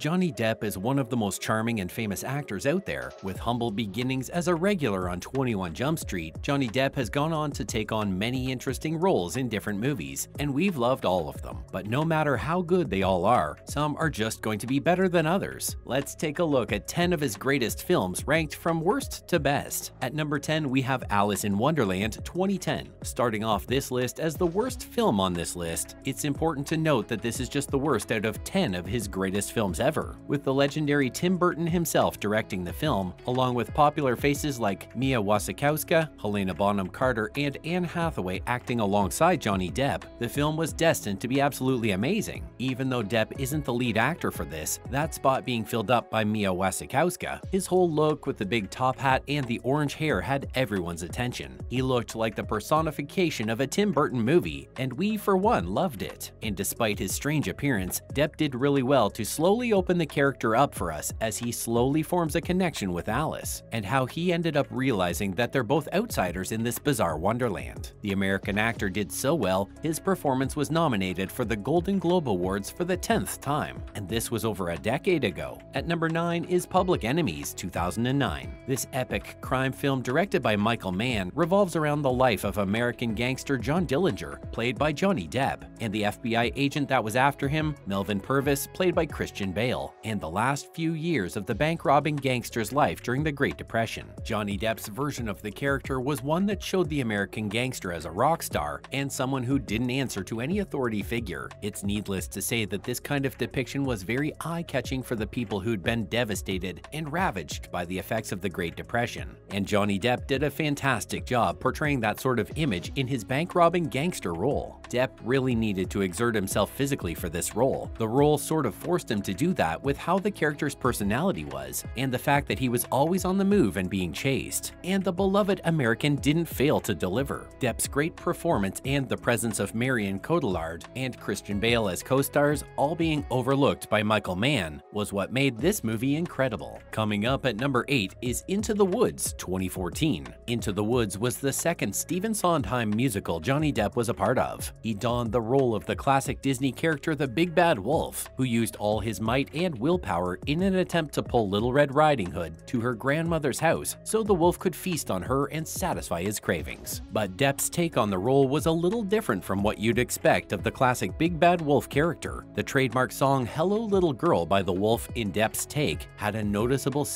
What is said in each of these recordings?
Johnny Depp is one of the most charming and famous actors out there. With humble beginnings as a regular on 21 Jump Street, Johnny Depp has gone on to take on many interesting roles in different movies, and we've loved all of them. But no matter how good they all are, some are just going to be better than others. Let's take a look at 10 of his greatest films ranked from worst to best. At number 10, we have Alice in Wonderland 2010. Starting off this list as the worst film on this list, it's important to note that this is just the worst out of 10 of his greatest films ever, with the legendary Tim Burton himself directing the film, along with popular faces like Mia Wasikowska, Helena Bonham Carter, and Anne Hathaway acting alongside Johnny Depp. The film was destined to be absolutely amazing. Even though Depp isn't the lead actor for this, that spot being filled up by Mia Wasikowska. His whole look with the big top hat and the orange hair had everyone's attention. He looked like the personification of a Tim Burton movie, and we for one loved it. And despite his strange appearance, Depp did really well to slowly open the character up for us as he slowly forms a connection with Alice, and how he ended up realizing that they're both outsiders in this bizarre wonderland. The American actor did so well, his performance was nominated for the Golden Globe Awards for the 10th time, and this was over a decade ago. At number 9 is Public Enemies 2009. This epic crime film directed by Michael Mann revolves around the life of American gangster John Dillinger, played by Johnny Depp, and the FBI agent that was after him, Melvin Purvis, played by Christian Bale, and the last few years of the bank-robbing gangster's life during the Great Depression. Johnny Depp's version of the character was one that showed the American gangster as a rock star and someone who didn't answer to any authority figure. It's needless to say that this kind of depiction was very eye-catching for the people who'd been devastated and ravaged by the effects of the Great Depression. And Johnny Depp did a fantastic job portraying that sort of image in his bank-robbing gangster role. Depp really needed to exert himself physically for this role. The role sort of forced him to do that with how the character's personality was, and the fact that he was always on the move and being chased. And the beloved American didn't fail to deliver. Depp's great performance and the presence of Marion Cotillard and Christian Bale as co-stars, all being overlooked by Michael Mann, was what made this movie incredible. Coming up at number 8 is Into the Woods 2014. Into the Woods was the second Stephen Sondheim musical Johnny Depp was a part of. He donned the role of the classic Disney character the Big Bad Wolf, who used all his might and willpower in an attempt to pull Little Red Riding Hood to her grandmother's house so the wolf could feast on her and satisfy his cravings. But Depp's take on the role was a little different from what you'd expect of the classic Big Bad Wolf character. The trademark song Hello Little Girl by the Wolf in Depp's take had a noticeable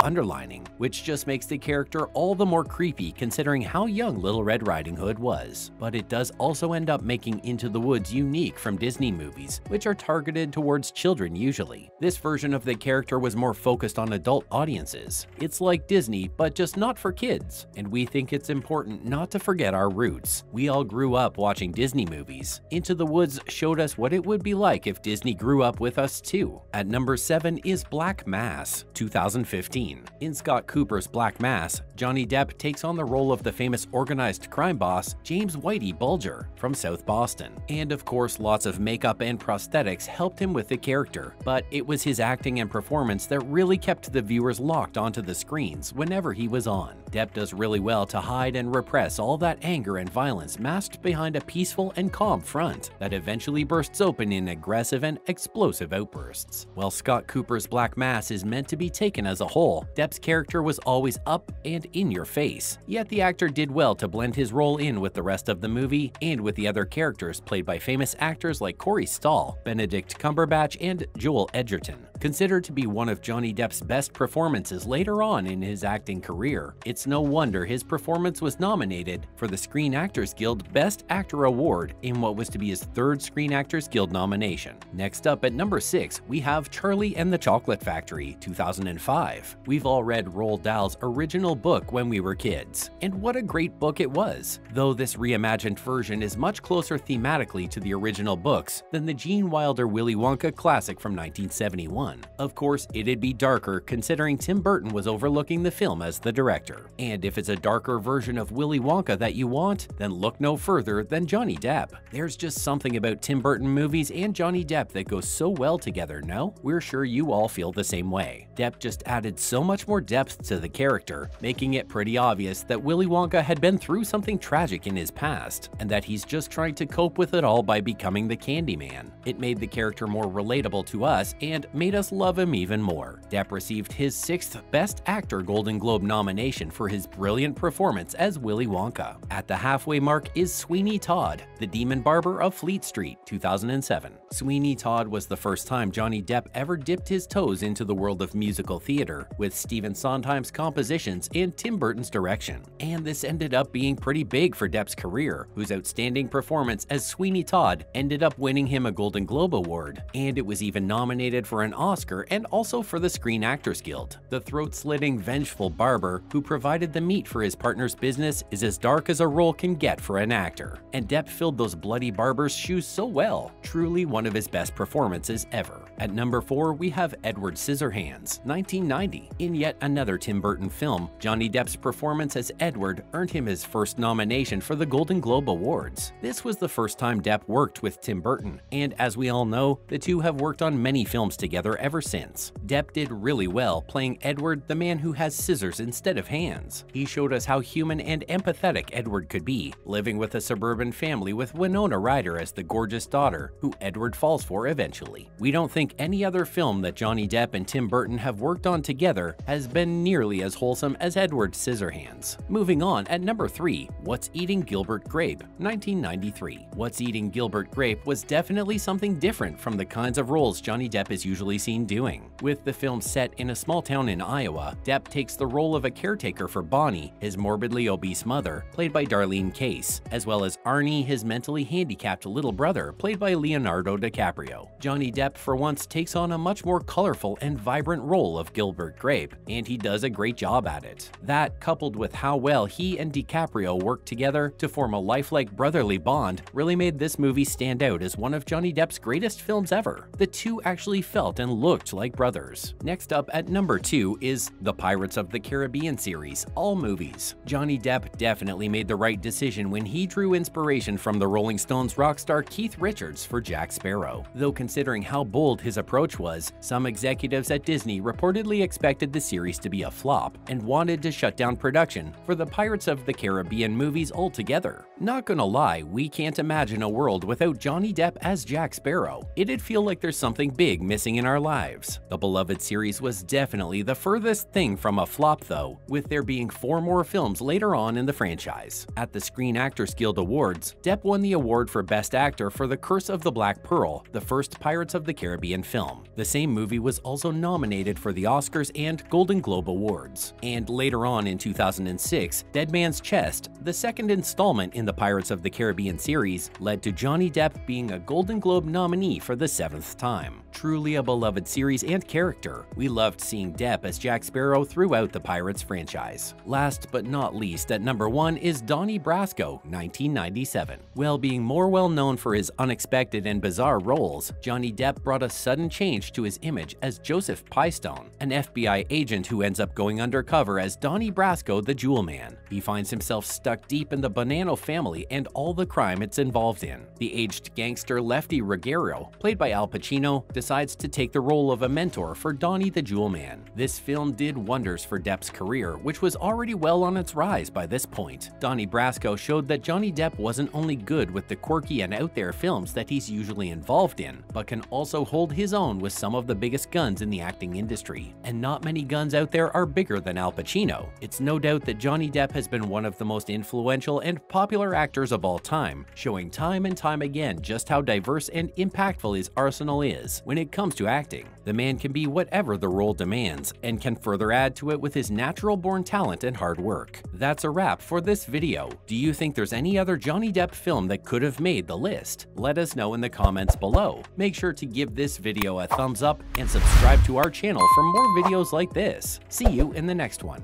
underlining, which just makes the character all the more creepy considering how young Little Red Riding Hood was. But it does also end up making Into the Woods unique from Disney movies, which are targeted towards children usually. This version of the character was more focused on adult audiences. It's like Disney, but just not for kids. And we think it's important not to forget our roots. We all grew up watching Disney movies. Into the Woods showed us what it would be like if Disney grew up with us too. At number 7 is Black Mass 2015. In Scott Cooper's Black Mass, Johnny Depp takes on the role of the famous organized crime boss James Whitey Bulger from South Boston. And of course, lots of makeup and prosthetics helped him with the character, but it was his acting and performance that really kept the viewers locked onto the screens whenever he was on. Depp does really well to hide and repress all that anger and violence masked behind a peaceful and calm front that eventually bursts open in aggressive and explosive outbursts. While Scott Cooper's Black Mass is meant to be taken as a whole, Depp's character was always up and in your face, yet the actor did well to blend his role in with the rest of the movie and with the other characters played by famous actors like Corey Stoll, Benedict Cumberbatch, and Joel Edgerton. Considered to be one of Johnny Depp's best performances later on in his acting career, it's no wonder his performance was nominated for the Screen Actors Guild Best Actor Award in what was to be his 3rd Screen Actors Guild nomination. Next up at number 6, we have Charlie and the Chocolate Factory 2005. We've all read Roald Dahl's original book when we were kids, and what a great book it was, though this reimagined version is much closer thematically to the original books than the Gene Wilder Willy Wonka classic from 1971. Of course, it'd be darker considering Tim Burton was overlooking the film as the director. And if it's a darker version of Willy Wonka that you want, then look no further than Johnny Depp. There's just something about Tim Burton movies and Johnny Depp that goes so well together, no? We're sure you all feel the same way. Depp just added so much more depth to the character, making it pretty obvious that Willy Wonka had been through something tragic in his past, and that he's just trying to cope with it all by becoming the Candyman. It made the character more relatable to us and made us us love him even more. Depp received his 6th Best Actor Golden Globe nomination for his brilliant performance as Willy Wonka. At the halfway mark is Sweeney Todd, the Demon Barber of Fleet Street, 2007. Sweeney Todd was the first time Johnny Depp ever dipped his toes into the world of musical theater, with Stephen Sondheim's compositions and Tim Burton's direction. And this ended up being pretty big for Depp's career, whose outstanding performance as Sweeney Todd ended up winning him a Golden Globe Award, and it was even nominated for an Oscar and also for the Screen Actors Guild. The throat-slitting, vengeful barber who provided the meat for his partner's business is as dark as a role can get for an actor, and Depp filled those bloody barber's shoes so well, truly one of his best performances ever. At number 4, we have Edward Scissorhands, 1990. In yet another Tim Burton film, Johnny Depp's performance as Edward earned him his first nomination for the Golden Globe Awards. This was the first time Depp worked with Tim Burton, and as we all know, the two have worked on many films together ever since. Depp did really well playing Edward, the man who has scissors instead of hands. He showed us how human and empathetic Edward could be, living with a suburban family with Winona Ryder as the gorgeous daughter, who Edward falls for eventually. We don't think any other film that Johnny Depp and Tim Burton have worked on together has been nearly as wholesome as Edward Scissorhands. Moving on, at number 3, What's Eating Gilbert Grape, 1993. What's Eating Gilbert Grape was definitely something different from the kinds of roles Johnny Depp is usually seen doing. With the film set in a small town in Iowa, Depp takes the role of a caretaker for Bonnie, his morbidly obese mother, played by Darlene Case, as well as Arnie, his mentally handicapped little brother, played by Leonardo DiCaprio. Johnny Depp for once takes on a much more colorful and vibrant role of Gilbert Grape, and he does a great job at it. That, coupled with how well he and DiCaprio work together to form a lifelike brotherly bond, really made this movie stand out as one of Johnny Depp's greatest films ever. The two actually felt and looked like brothers. Next up at number 2 is the Pirates of the Caribbean series, all movies. Johnny Depp definitely made the right decision when he drew inspiration from the Rolling Stones rock star Keith Richards for Jack Sparrow. Though considering how bold his approach was, some executives at Disney reportedly expected the series to be a flop and wanted to shut down production for the Pirates of the Caribbean movies altogether. Not gonna lie, we can't imagine a world without Johnny Depp as Jack Sparrow. It'd feel like there's something big missing in our lives. The beloved series was definitely the furthest thing from a flop though, with there being 4 more films later on in the franchise. At the Screen Actors Guild Awards, Depp won the award for Best Actor for The Curse of the Black Pearl, the first Pirates of the Caribbean film. The same movie was also nominated for the Oscars and Golden Globe Awards. And later on in 2006, Dead Man's Chest, the second installment in the Pirates of the Caribbean series, led to Johnny Depp being a Golden Globe nominee for the 7th time. Truly a beloved series and character. We loved seeing Depp as Jack Sparrow throughout the Pirates franchise. Last but not least, at number 1 is Donnie Brasco, 1997. While being more well known for his unexpected and bizarre roles, Johnny Depp brought a sudden change to his image as Joseph Piestone, an FBI agent who ends up going undercover as Donnie Brasco the Jewel Man. He finds himself stuck deep in the Bonanno family and all the crime it's involved in. The aged gangster Lefty Ruggiero, played by Al Pacino, decides to take the role of a mentor for Donnie the Jewel Man. This film did wonders for Depp's career, which was already well on its rise by this point. Donnie Brasco showed that Johnny Depp wasn't only good with the quirky and out there films that he's usually involved in, but can also hold his own with some of the biggest guns in the acting industry. And not many guns out there are bigger than Al Pacino. It's no doubt that Johnny Depp has been one of the most influential and popular actors of all time, showing time and time again just how diverse and impactful his arsenal is when it comes to acting. The man can be whatever the role demands, and can further add to it with his natural-born talent and hard work. That's a wrap for this video. Do you think there's any other Johnny Depp film that could have made the list? Let us know in the comments below. Make sure to give this video a thumbs up and subscribe to our channel for more videos like this. See you in the next one.